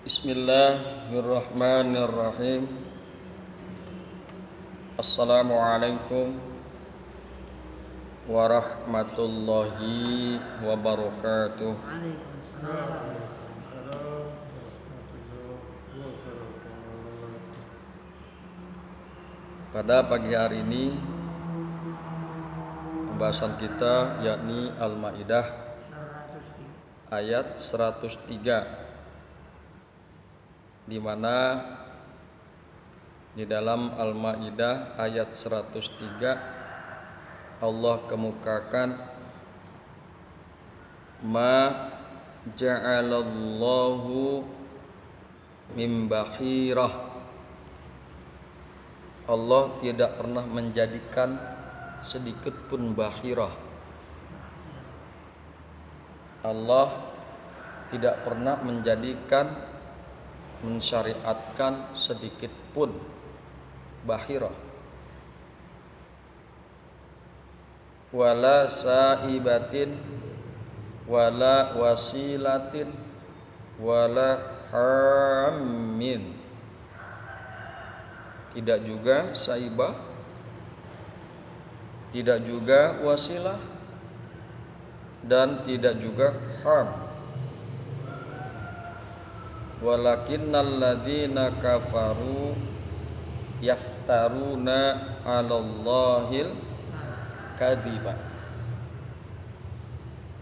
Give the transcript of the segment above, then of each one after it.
Bismillahirrahmanirrahim. Assalamualaikum warahmatullahi wabarakatuh. Pada pagi hari ini pembahasan kita yakni Al-Maidah ayat 103, di mana di dalam Al-Maidah ayat 103 Allah kemukakan ma ja'alallahu min bahirah. Allah tidak pernah menjadikan sedikit pun bahirah. Allah tidak pernah menjadikan, mensyariatkan sedikit pun bahirah. Wala saibatin wala wasilatin wala hammin. Tidak juga saibah, tidak juga wasilah, dan tidak juga ham. Walakinnal ladzina kafaru yaftaruna 'alallahil kadziba.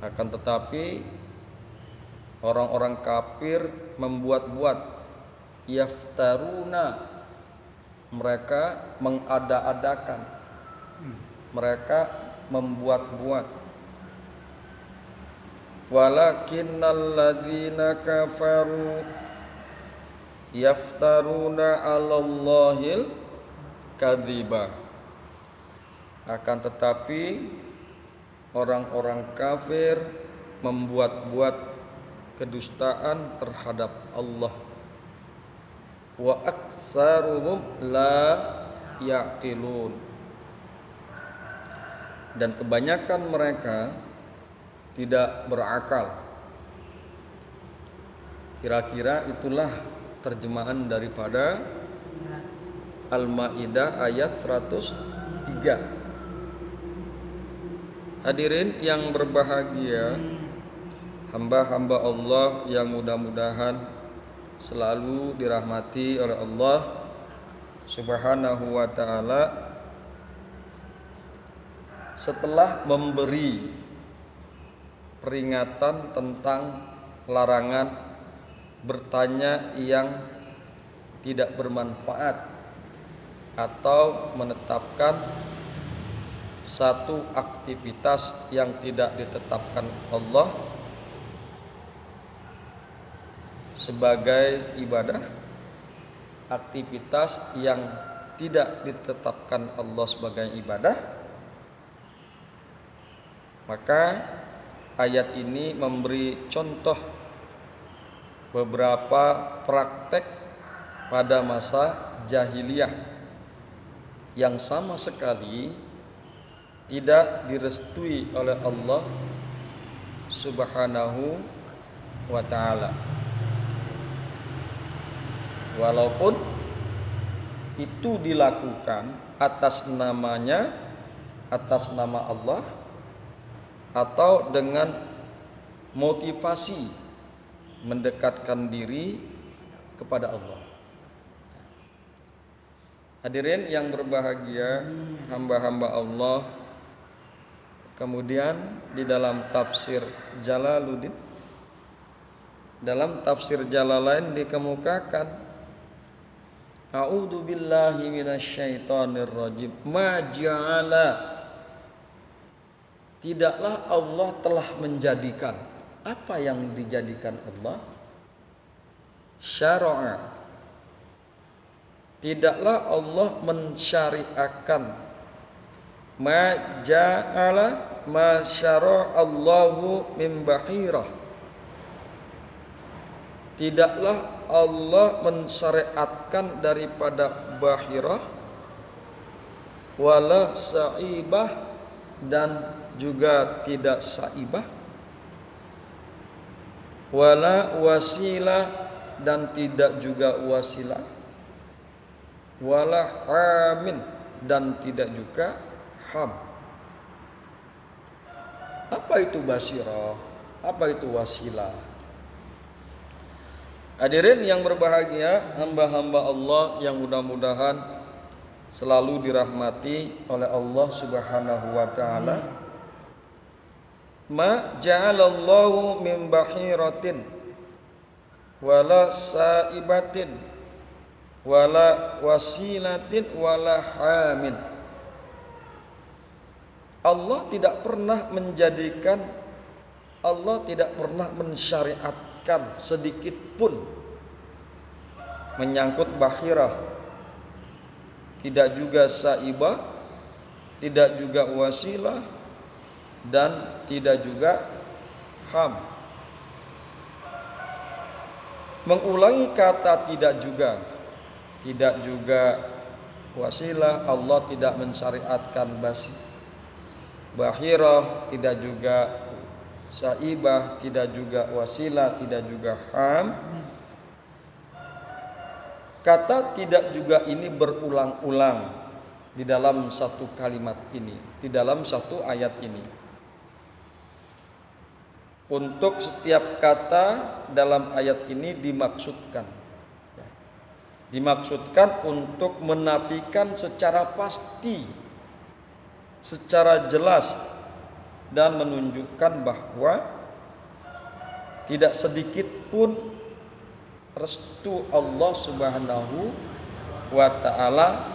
Akan tetapi orang-orang kafir membuat-buat, yaftaruna, mereka mengada-adakan, mereka membuat-buat. Walakinnal ladzina kafaru yaftaruna 'alallahil kadziba. Akan tetapi orang-orang kafir membuat-buat kedustaan terhadap Allah. Wa aksaruhum la yaqilun. Dan kebanyakan mereka tidak berakal. Kira-kira itulah terjemahan daripada Al-Maidah ayat 103. Hadirin yang berbahagia, hamba-hamba Allah yang mudah-mudahan selalu dirahmati oleh Allah Subhanahu wa ta'ala. Setelah memberi peringatan tentang larangan bertanya yang tidak bermanfaat atau menetapkan satu aktivitas yang tidak ditetapkan Allah sebagai ibadah, aktivitas yang tidak ditetapkan Allah sebagai ibadah, maka ayat ini memberi contoh beberapa praktek pada masa jahiliyah yang sama sekali tidak direstui oleh Allah Subhanahu wa ta'ala. Walaupun itu dilakukan atas namanya, atas nama Allah, atau dengan motivasi mendekatkan diri kepada Allah. Hadirin yang berbahagia, hamba-hamba Allah. Kemudian di dalam tafsir Jalaluddin, dalam tafsir Jalalain dikemukakan, a'udzu billahi minasyaitonir rajim, ma ja'ala, tidaklah Allah telah menjadikan. Apa yang dijadikan Allah? Syara'a, tidaklah Allah mensyariatkan. Ma ja'ala ma syara'allahu min bahirah, tidaklah Allah mensyariatkan daripada bahirah, wala sa'ibah, dan juga tidak saibah, wala wasilah, dan tidak juga wasilah, wala hamin dan tidak juga ham. Apa itu basirah? Apa itu wasilah? Hadirin yang berbahagia, hamba-hamba Allah yang mudah-mudahan selalu dirahmati oleh Allah Subhanahu wa taala. Ma ja'alallahu min bahiratin wala saibatin wala wasilatin wala hamin. Allah tidak pernah menjadikan, Allah tidak pernah mensyariatkan sedikit pun menyangkut bahirah, tidak juga saibah, tidak juga wasilah, dan tidak juga ham. Mengulangi kata tidak juga wasilah, Allah tidak mensyariatkan bahirah, tidak juga saibah, tidak juga wasilah, tidak juga ham. Kata tidak juga ini berulang-ulang di dalam satu kalimat ini, di dalam satu ayat ini. Untuk setiap kata dalam ayat ini dimaksudkan untuk menafikan secara pasti, secara jelas, dan menunjukkan bahwa tidak sedikit pun restu Allah Subhanahu wa ta'ala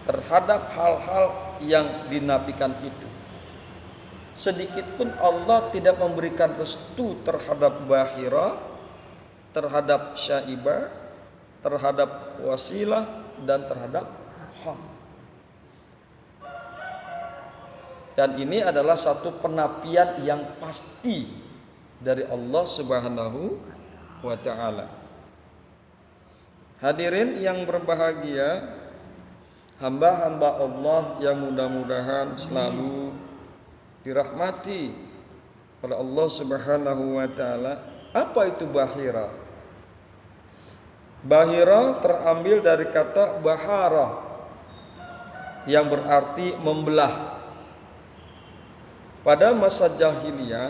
terhadap hal-hal yang dinafikan itu. Sedikit pun Allah tidak memberikan restu terhadap bahirah, terhadap syaibah, terhadap wasilah, dan terhadap ham. Dan ini adalah satu penafian yang pasti dari Allah Subhanahu wa ta'ala. Hadirin yang berbahagia, hamba-hamba Allah yang mudah-mudahan selalu dirahmati oleh Allah Subhanahu wa ta'ala. Apa itu bahira? Bahira terambil dari kata bahara yang berarti membelah. Pada masa jahiliyah,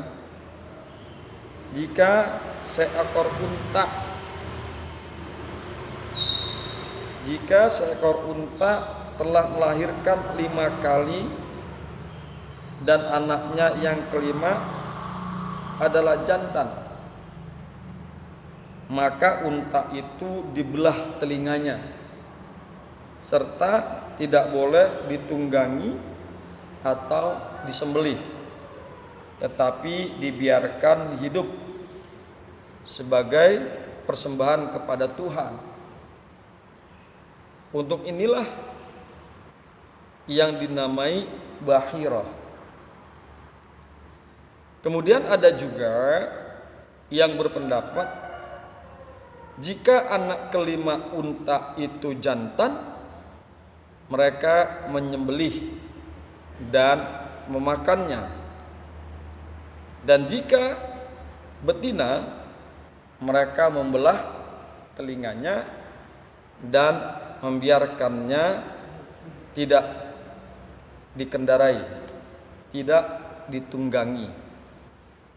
jika seekor unta telah melahirkan 5 kali dan anaknya yang kelima adalah jantan, maka unta itu dibelah telinganya serta tidak boleh ditunggangi atau disembelih, tetapi dibiarkan hidup sebagai persembahan kepada Tuhan. Untuk inilah yang dinamai bahirah. Kemudian ada juga yang berpendapat jika anak kelima unta itu jantan, mereka menyembelih dan memakannya. Dan jika betina, mereka membelah telinganya dan membiarkannya tidak dikendarai, tidak ditunggangi,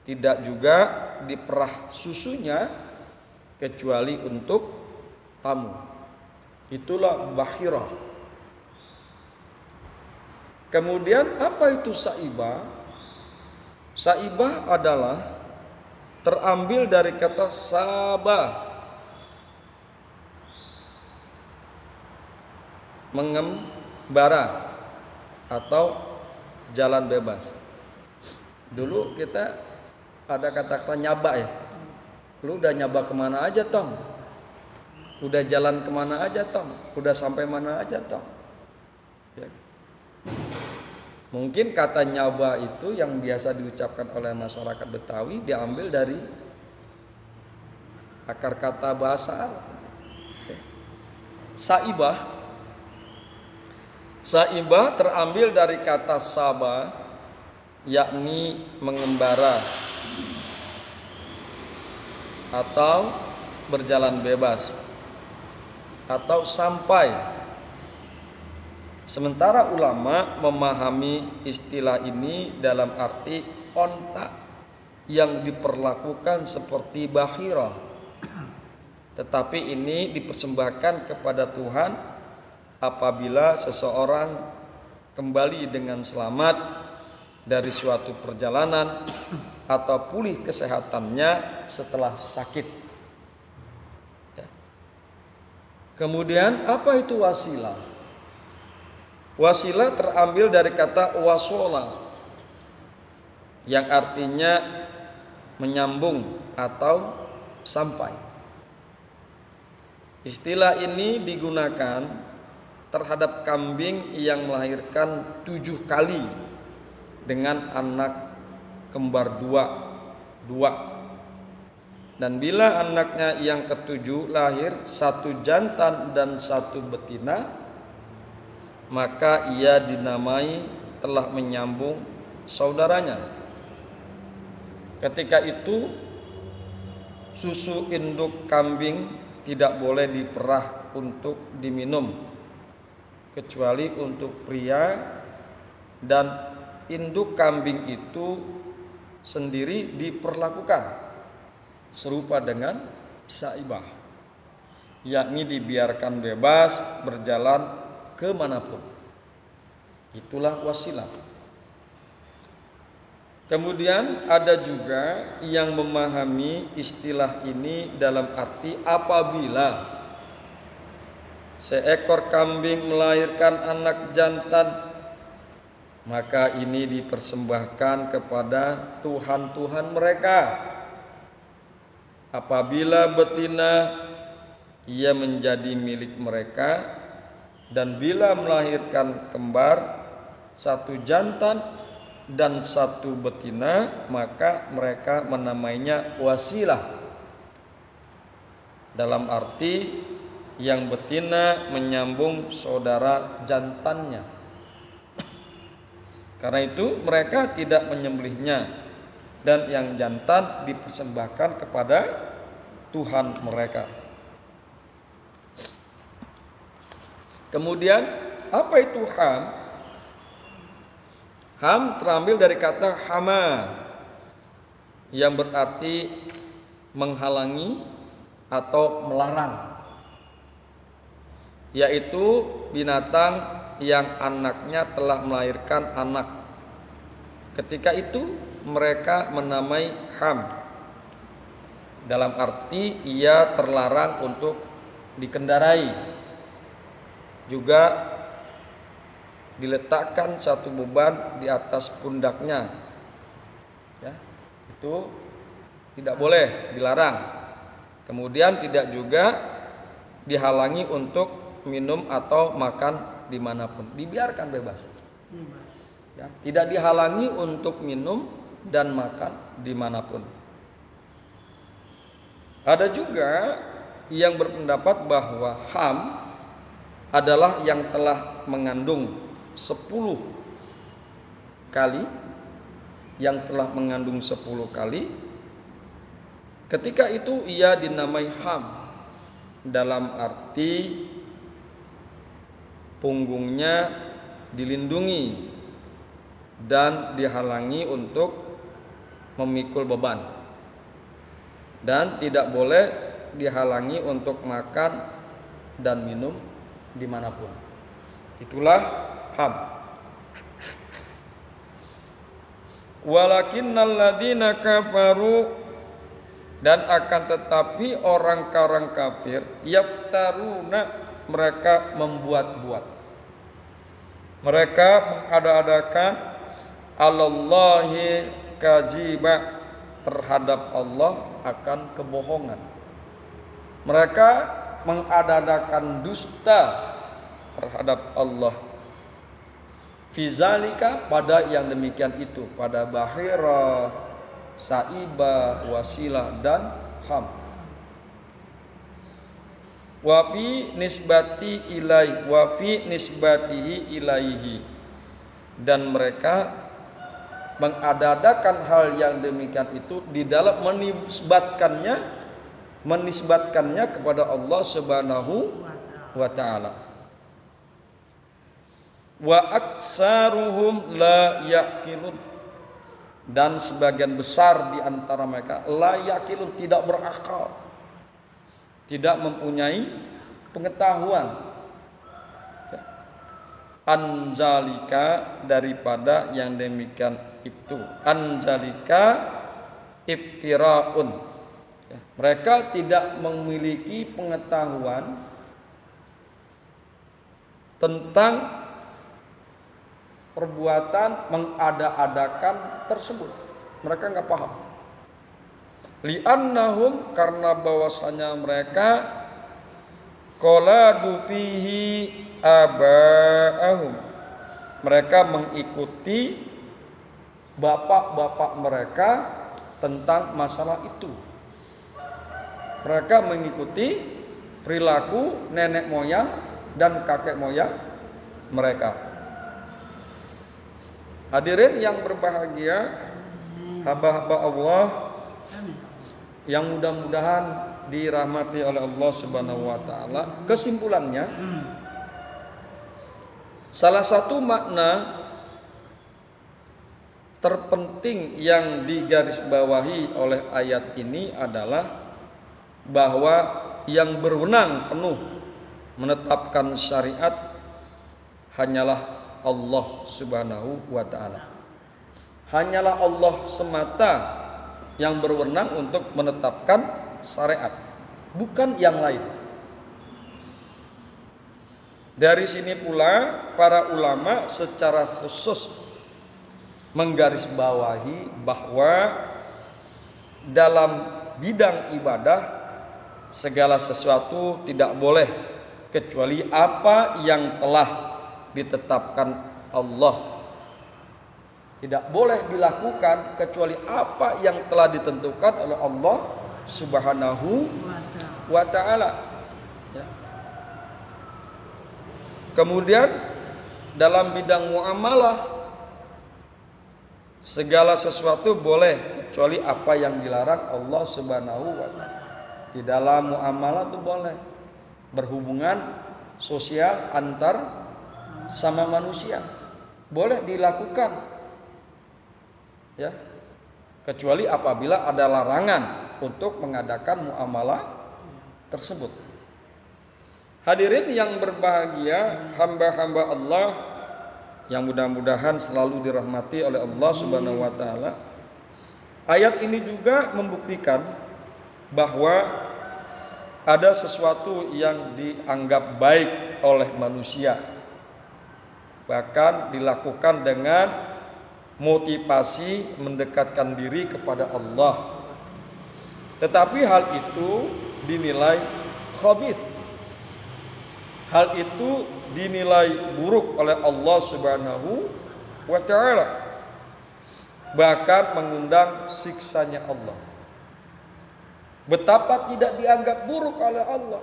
tidak juga diperah susunya kecuali untuk tamu. Itulah bahirah. Kemudian apa itu saibah? Saibah adalah terambil dari kata sabah, mengembara atau jalan bebas. Dulu kita ada kata-kata nyaba ya. Lu udah nyaba kemana aja Tom? Udah jalan kemana aja Tom? Udah sampai mana aja Tom? Ya. Mungkin kata nyaba itu yang biasa diucapkan oleh masyarakat Betawi diambil dari akar kata bahasa Arab. Saibah terambil dari kata sabah, yakni mengembara atau berjalan bebas atau sampai. Sementara ulama memahami istilah ini dalam arti onta yang diperlakukan seperti bahira, tetapi ini dipersembahkan kepada Tuhan apabila seseorang kembali dengan selamat dari suatu perjalanan atau pulih kesehatannya setelah sakit. Kemudian apa itu wasilah? Wasilah terambil dari kata wasola yang artinya menyambung atau sampai. Istilah ini digunakan terhadap kambing yang melahirkan 7 kali dengan anak kembar dua. Dan bila anaknya yang ketujuh lahir 1 jantan dan 1 betina, maka ia dinamai telah menyambung saudaranya. Ketika itu susu induk kambing tidak boleh diperah untuk diminum kecuali untuk pria, dan induk kambing itu sendiri diperlakukan serupa dengan saibah, yakni dibiarkan bebas berjalan kemanapun. Itulah wasilah. Kemudian ada juga yang memahami istilah ini dalam arti apabila seekor kambing melahirkan anak jantan, maka ini dipersembahkan kepada Tuhan-Tuhan mereka. Apabila betina, ia menjadi milik mereka. Dan bila melahirkan kembar 1 jantan dan 1 betina, maka mereka menamainya wasilah. Dalam arti yang betina menyambung saudara jantannya. Karena itu mereka tidak menyembelihnya, dan yang jantan dipersembahkan kepada Tuhan mereka. Kemudian apa itu ham? Ham terambil dari kata hama yang berarti menghalangi atau melarang, yaitu binatang yang anaknya telah melahirkan anak. Ketika itu mereka menamai ham dalam arti ia terlarang untuk dikendarai. Juga diletakkan 1 beban di atas pundaknya, ya, itu tidak boleh, dilarang. Kemudian tidak juga dihalangi untuk minum atau makan dimanapun, dibiarkan bebas. Ya, tidak dihalangi untuk minum dan makan dimanapun. Ada juga yang berpendapat bahwa ham adalah yang telah mengandung 10 kali, ketika itu ia dinamai ham dalam arti punggungnya dilindungi dan dihalangi untuk memikul beban, dan tidak boleh dihalangi untuk makan dan minum dimanapun. Itulah ham. Walakinnal ladzina kafaru, dan akan tetapi orang-orang kafir, yaftaruna, mereka membuat-buat, mereka mengada-adakan alallahi kadziba, terhadap Allah akan kebohongan. Mereka mengada-adakan dusta terhadap Allah. Fizalika, pada yang demikian itu, pada bahira, saibah, wasilah dan ham. Wa fi nisbati ilai, wa fi nisbatihi ilaihi, dan mereka mengada-adakan hal yang demikian itu di dalam menisbatkannya menisbatkannya kepada Allah Subhanahu wa taala. Wa aksaruhum la yaqilun, dan sebagian besar di antara mereka la yaqilun, tidak berakal, tidak mempunyai pengetahuan. Anzalika, daripada yang demikian itu. Anzalika iftiraun, mereka tidak memiliki pengetahuan tentang perbuatan mengada-adakan tersebut. Mereka nggak paham. Li'annahum, karena bahwasanya mereka qaladu fihi aba'ahum, mereka mengikuti bapak-bapak mereka tentang masalah itu. Mereka mengikuti perilaku nenek moyang dan kakek moyang mereka. Hadirin yang berbahagia, hamba-hamba Allah yang mudah-mudahan dirahmati oleh Allah Subhanahu wa taala. Kesimpulannya, salah satu makna terpenting yang digarisbawahi oleh ayat ini adalah bahwa yang berwenang penuh menetapkan syariat hanyalah Allah Subhanahu wa ta'ala. Hanyalah Allah semata yang berwenang untuk menetapkan syariat, bukan yang lain. Dari sini pula para ulama secara khusus menggarisbawahi bahwa dalam bidang ibadah segala sesuatu tidak boleh kecuali apa yang telah ditetapkan Allah. Tidak boleh dilakukan kecuali apa yang telah ditentukan oleh Allah Subhanahu wa ta'ala. Ya. Kemudian dalam bidang muamalah segala sesuatu boleh kecuali apa yang dilarang Allah Subhanahu wa ta'ala. Di dalam muamalah itu boleh berhubungan sosial antar sama manusia, boleh dilakukan, ya, kecuali apabila ada larangan untuk mengadakan muamalah tersebut. Hadirin yang berbahagia, hamba-hamba Allah yang mudah-mudahan selalu dirahmati oleh Allah Subhanahu wa taala. Ayat ini juga membuktikan bahwa ada sesuatu yang dianggap baik oleh manusia, bahkan dilakukan dengan motivasi mendekatkan diri kepada Allah. Tetapi hal itu dinilai khabith. Hal itu dinilai buruk oleh Allah Subhanahu wa ta'ala, bahkan mengundang siksanya Allah. Betapa tidak dianggap buruk oleh Allah,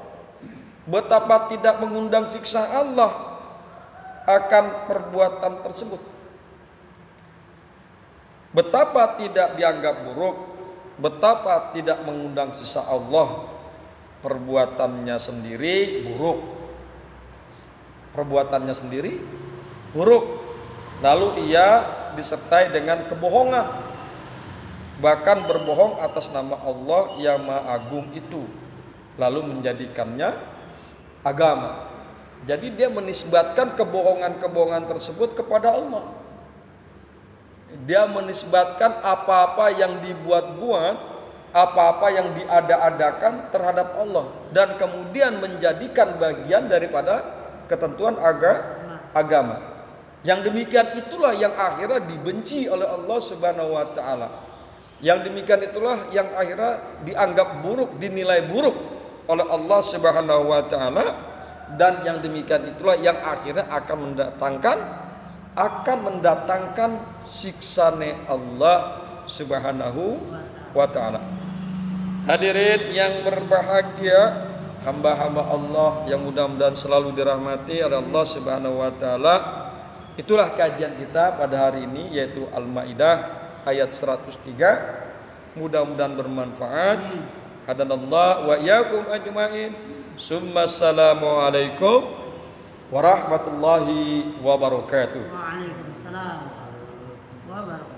betapa tidak mengundang siksa Allah akan perbuatan tersebut. Betapa tidak dianggap buruk, betapa tidak mengundang siksa Allah. Perbuatannya sendiri buruk, perbuatannya sendiri buruk, lalu ia disertai dengan kebohongan, bahkan berbohong atas nama Allah yang Maha Agung itu, lalu menjadikannya agama. Jadi dia menisbatkan kebohongan-kebohongan tersebut kepada Allah. Dia menisbatkan apa-apa yang dibuat-buat, apa-apa yang diada-adakan terhadap Allah, dan kemudian menjadikan bagian daripada ketentuan agama. Yang demikian itulah yang akhirnya dibenci oleh Allah Subhanahu wa ta'ala. Yang demikian itulah yang akhirnya dianggap buruk, dinilai buruk oleh Allah Subhanahu wa ta'ala. Dan yang demikian itulah yang akhirnya akan mendatangkan siksane Allah Subhanahu wa ta'ala. Hadirin yang berbahagia, hamba-hamba Allah yang mudah-mudahan selalu dirahmati oleh Allah Subhanahu wa ta'ala. Itulah kajian kita pada hari ini, yaitu Al-Maidah ayat 103. Mudah-mudahan bermanfaat. hadanallah wa iyyakum ajmain. Summa assalamu alaikum warahmatullahi wabarakatuh. Waalaikumsalam wabarakatuh.